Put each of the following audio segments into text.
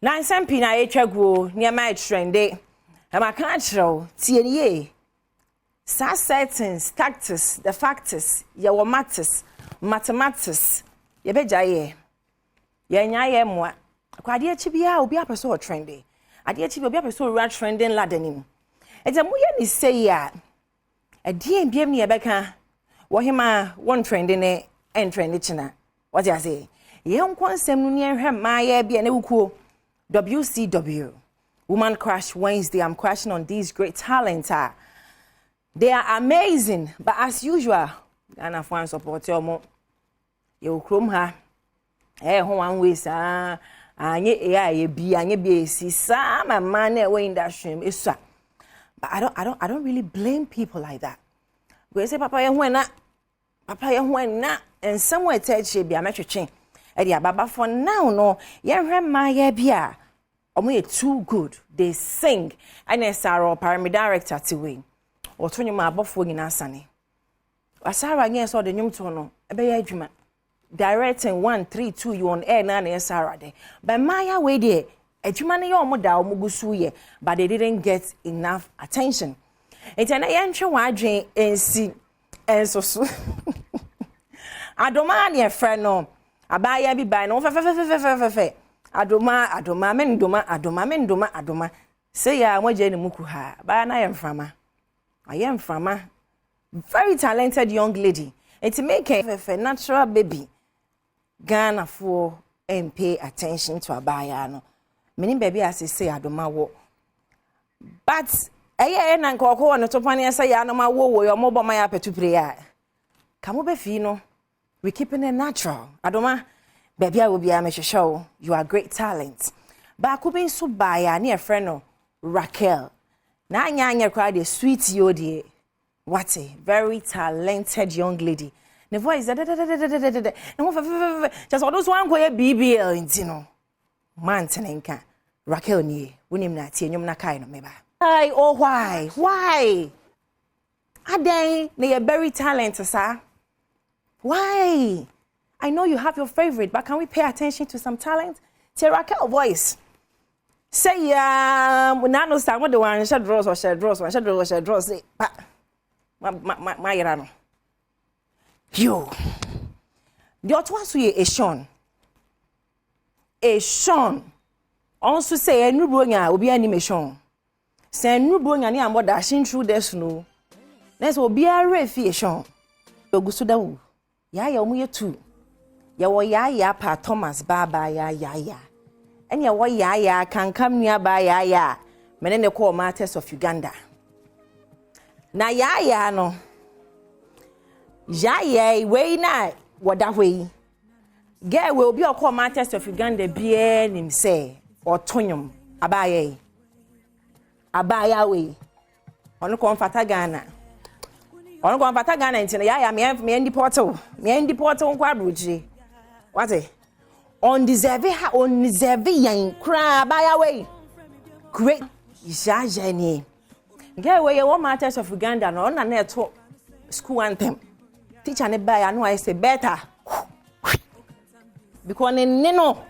Na nsampi na etwaguo niema trende. Ama kan achro tie nie. Sa settings, tactics, the factors, your matters, mathematics. Ye bejaye. Ye nyaye moa. Kwade achi bia obi apeso trendy. Ade achi obi apeso ra trending ladenim. Eja mo ye ni say ya. Ade biem ne ebeka. Wo hima won trending ne en trendy china. What you say? Ye nkonsem nu ne hwe maaye bia ne wukuo. WCW, Woman Crush Wednesday. I'm crashing on these great talents. They are amazing, but as usual, Ghana fans support your mo. You chrome her. Eh, one way, sir. Anye bi, anye bi. See, some man away in that stream is sir. But I don't really blame people like that. We say, Papa, you went na, and somewhere tell she be a metro chain. Edia baba for now no yenhwe maye bia omo too good they sing and SRO pyramid director tiwe otonyo ma abofo nyina sane asara nye so de nyum to no ebe ya adwuma directing 1 3 2 you on air na SRO de but maya we de adwuma ne ye omo da omo gusu ye but they didn't get enough attention enti na yenhwe wa adwen ensi ensoso adoma ne friend no abaya bi bai no fe adoma mendoma say ya moje ni muku ha ba na yemframa ayemframa very talented young lady it make a natural baby Ghana for and pay attention to abaya no many baby as say adoma wo but na nkoko no topane say ya no ma wo yo mobo ma ya petu prayer kamo be fi no we keeping it natural. Adoma, baby, I will be a show. You are great talent. But I could be so by a near friend of Raquel. Now, you cried a sweet yodi. What a very talented young lady. The voice, just all those one way BBL in Tino. Mantenenka. Raquel ni, Winim Nati, and Yumnakai no meba. Why, oh, why? Why? Ade, they are very talented, sir. Why? I know you have your favorite, but can we pay attention to some talent? Raquel voice. Say, when I know someone the one shed draws or shed draws or shed draws or shed draws. Say, my rano. Yo. The other one say a Sean. A Sean. Also say a new bronya will be animation. Say a new bronya ni ambo dashing through the snow. Next will be a refi Sean. Yogusudawu. Ya omuye tu. Ya wo ya pa Thomas baba ya. And ya wo ya can come near by ya. Menene call Martyrs of Uganda. Na ya no. Ya we na wada we. Girl will be a call Martyrs of Uganda bien him say or tonyum abaye. Abaya we. Onu konfata Ghana. On go fata Ghana ntina ya me ndi portal nkwa broji what on deserve yan kra baya way great jaja ni get we one Martyrs of Uganda no na na to school anthem teacher ne baya no I say better because ne no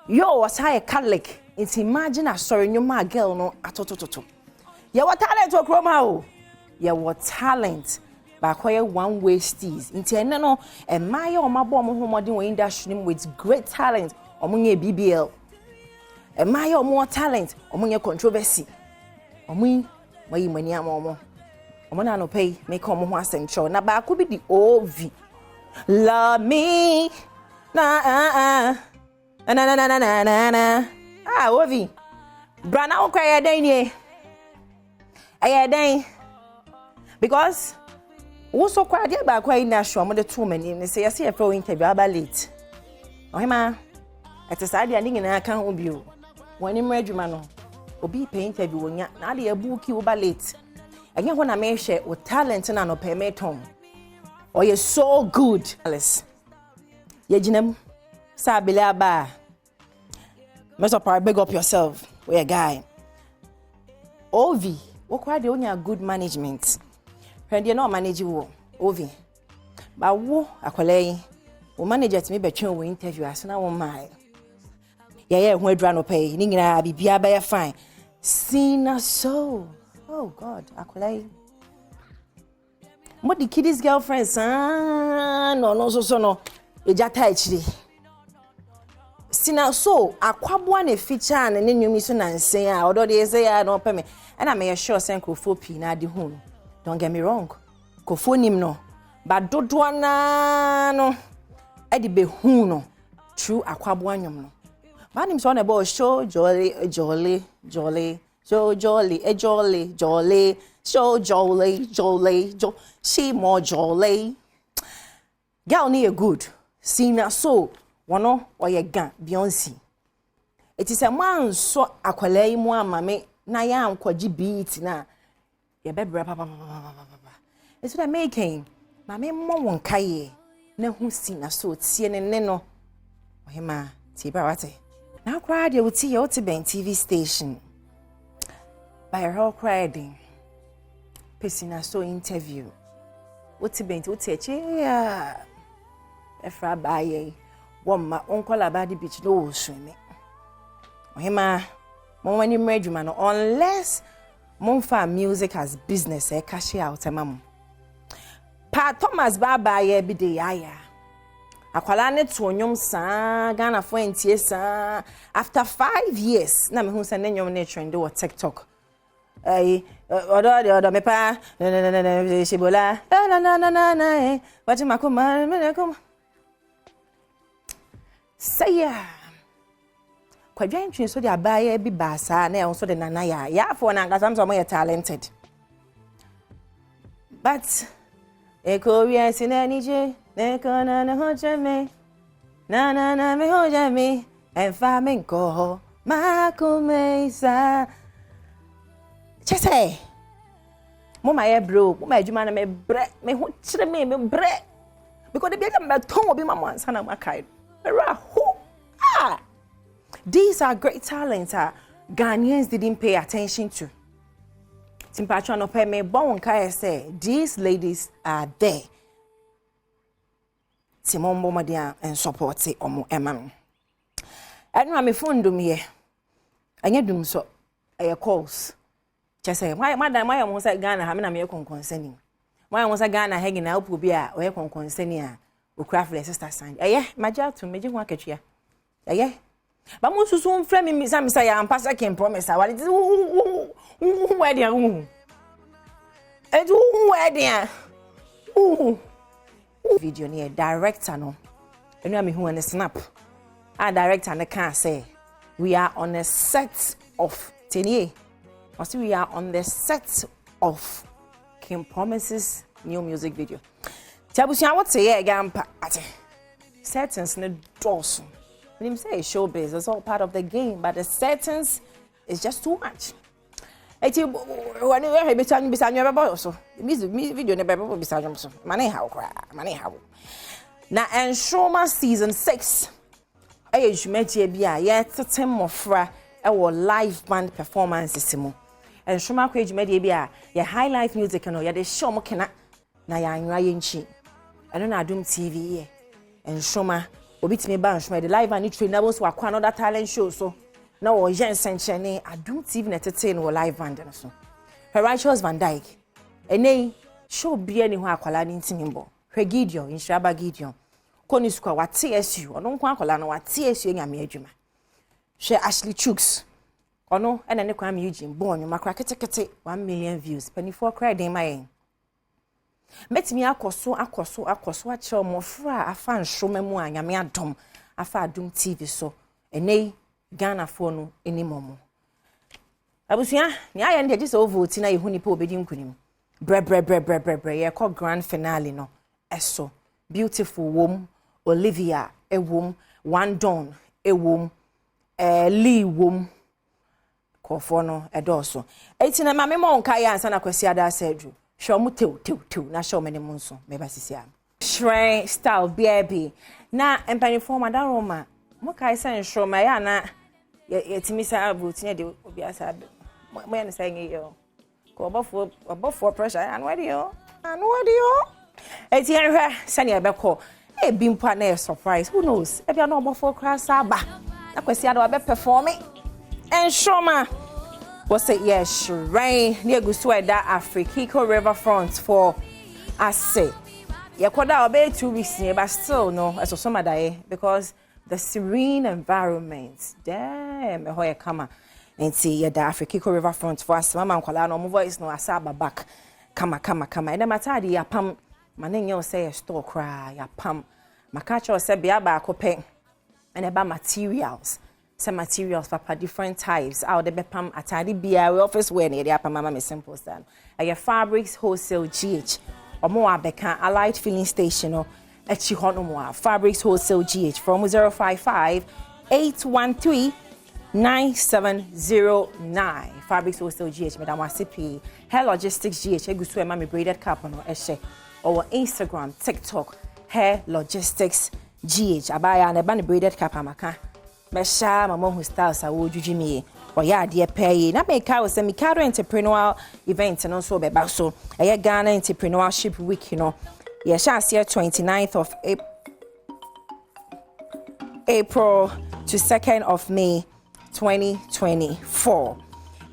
yo was high Catholic it's imagine a sorry nyoma girl no atotototo ya what talent to kroma o ya what talent ba kwaya one way steez nti ene no emaye omabo omo homodin we industry with great talent omunye BBL emaye omo talent omunye controversy omun mayi mani amomo omo na no pay make omo ho asentro na ba ko bi di OV love me na OV brana o kwaya dan ni ayi because also quite dear back why national mother 2 men say I see a pro interview about late. Ohima at a side ending in a can be you. When in regiment or be pay interview na the book you about late. Again when I may share with talent and an payment home. Or you're so good, Alice. Yejinem Sabila ba. Mess up big up yourself. We a guy. Ovi, what quite the only good management. When you no manage you, Ovi. But wo akwalei, wo manager to me between we interview as na wo mai. yeah ho adura no pay ni nyina bibia be fine Sina so oh god akolai mo the kiddies girlfriends no so no ejata achiri Sina so akwabo na feature na nenwumi so nansen a odo de say ya no pay me and I'm sure sen krofo pi na de hu don't get me wrong krofo nim no ba dodo na no e de be hu no true akwabo anwom no ba nim so na be show jolly so jolly she more jolly girl ni a good Sina so wono oye gan Beyonce it is a man so akwalai mu amame na ya ankwaji beat na ye bebra papa it's what I making mame mo won kaye na hu Sina so tie ne no ohema tie ba wate na kwa de wuti ye wuti ben TV station by her crying Sina so interview wuti ben wuti eche ya efra baye womma onkola badi beach no swim ohema mo wani mredwuma no unless monfa music as business e cash out emam pa Thomas baba ye bi de yaya akwala ne to onyom saa Ghana fo entie saa after 5 years na me hu se ne nyom ne trend wo TikTok odo me pa na shibola na what makoma me kom say kwadwan twin so de abaye bi baasa na e so de nana ya for na ngasa so mo talented but e ko wi sina ni je ne ko na ho jame na me ho jame en fa me ko ma ko me sa chese mo ma ye bro mo ma adwuma na me bre me ho kire me bre because the be me ton obi ma mo ansa na makai these are great talents Ghanaians didn't pay attention to. Timpacho no pay me bon kai say these ladies are there. Timon Bomadia and support omo emam. Enu me phone dum here. Anya dum so calls. Just say why madam why am say Ghana ha me na me concerning. Why am say Ghana hanging na opo bi a we concerning a Ukrafle sister sign. Maja to meji ho akatwa. Ba mo susu mfra mi misa ya ampasa ken promise awale ti where dia where dia video near director no enu am hu on snap our director na can say we are on a set of tenie we are on the set of King Promises new music video. Tabusia what say gampa ate settings ne doors. When him say showbiz, it's all part of the game, but the settings is just too much. Eti when you hear me talking beside your boy also. Music video ne bebe beside him so. Money how. Na Enshoma season 6. Aye jumeje bia ye tete mofra e wo live band performances mu. Enshoma kwa jumeje bia ye high life music no ye de show mo kena na ya anwa ye nchi. Eno na Adom TV ye. Enshoma obitime ba Enshoma the live and train na so akwa another talent show so na wo yen senchene Adom TV na tete no live band no so. Her Righteous Van Dyke. Ene show bia ni ho akwala ni ntimimbo. Hwe Gideon Inshaba Gideon. Koni sukwa wa TSU ono nkwa akwala no wa TSU nyame adwuma. Hwe Ashley Chooks. Ono ene ne kwa me Eugene born makra ketekete 1 million views. Penifo cry den mayen. Metimi akoso acho mofra afa Enshoma mu anyame Adom afa Adom TV so ene Ghana fo no enimomo abusia ni aya ndi agise vote na yehu nipa obedi nkunim bre ye call grand finale no eso beautiful wom Olivia ewom one don ewom Lee wom kofo no edoso eti na mame mo nka ya ansa na kwasi ada sedru show mu tew na show mene mu nso meba sisia shrine style baby na empanifo madan Roma mo kai say Enshoma ya na yetimi sa vote ne de obi asa mo ya ne say ngiyo ko obofo pressure anwadi yo eti enhwe sane ebekọ e bi mpa na surprise who knows e bia na obofo kra sa ba na kwesi ado abe perform and shoma was it yes rain near Gusua da Afrikiko Riverfront for ase yakoda obe 2 weeks near but still no as some day because the serene environment damn hoya kama and see the Afrikiko Riverfront for us mama nkwala no voice no asaba back kama and matadi ya pam manenyo say store cry ya pam makacho say bia ba akopɛ and about materials some materials papa different types out the bepam atade bia we office wear near the apam mama me simple stand your fabrics wholesale GH omo abeka allied filling station no echi hono mo fabrics wholesale GH from 055 813 9709 fabrics wholesale GH madam Ahosepe hair logistics GH egusu e mama braided cap no ehye or Instagram TikTok hair logistics GH abaya na ba ne braided cap amaka mesha mama who styles awo jujimi or ya de pay na make ka say Mikado entrepreneurial event no so be back so Ghana entrepreneurship week yeah chance here 29th of April to 2nd of May 2024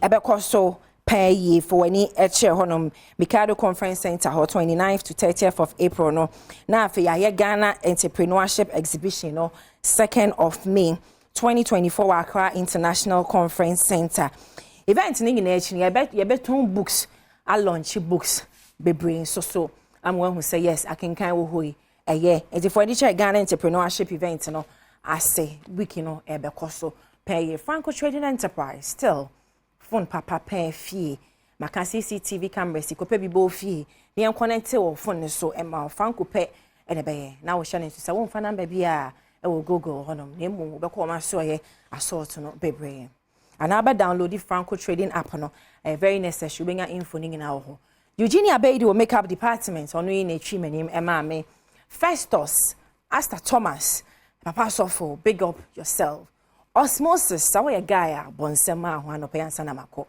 ebeko so pay for any eche honum Mikado Conference Center 29th to 30th of April no na fe ya Ghana entrepreneurship exhibition 2nd of May 2024 Accra International Conference Center event ni nyina echi ye beton books a launch books bebre so I'm one who say yes I can wo hoi eye for the Ghana entrepreneurship event I say week ebeko so pay Franco Trading Enterprise still phone papa pay fee maka CCTV cameras ikope bibo fee ne connect wo phone so emma Franco pay enebe na wo share to say won fa number bia e wo Google honom ne mu be ko ma so ye assault no bebre and aba download the Franco Trading app no very necessary benya info ni na wo Eugenia Baidi will make up department onu yin etwi manim ema me Festus Asta Thomas Papa Sofo big up yourself Osmosis sawo ye guy a bonsema ho anope ansa na mako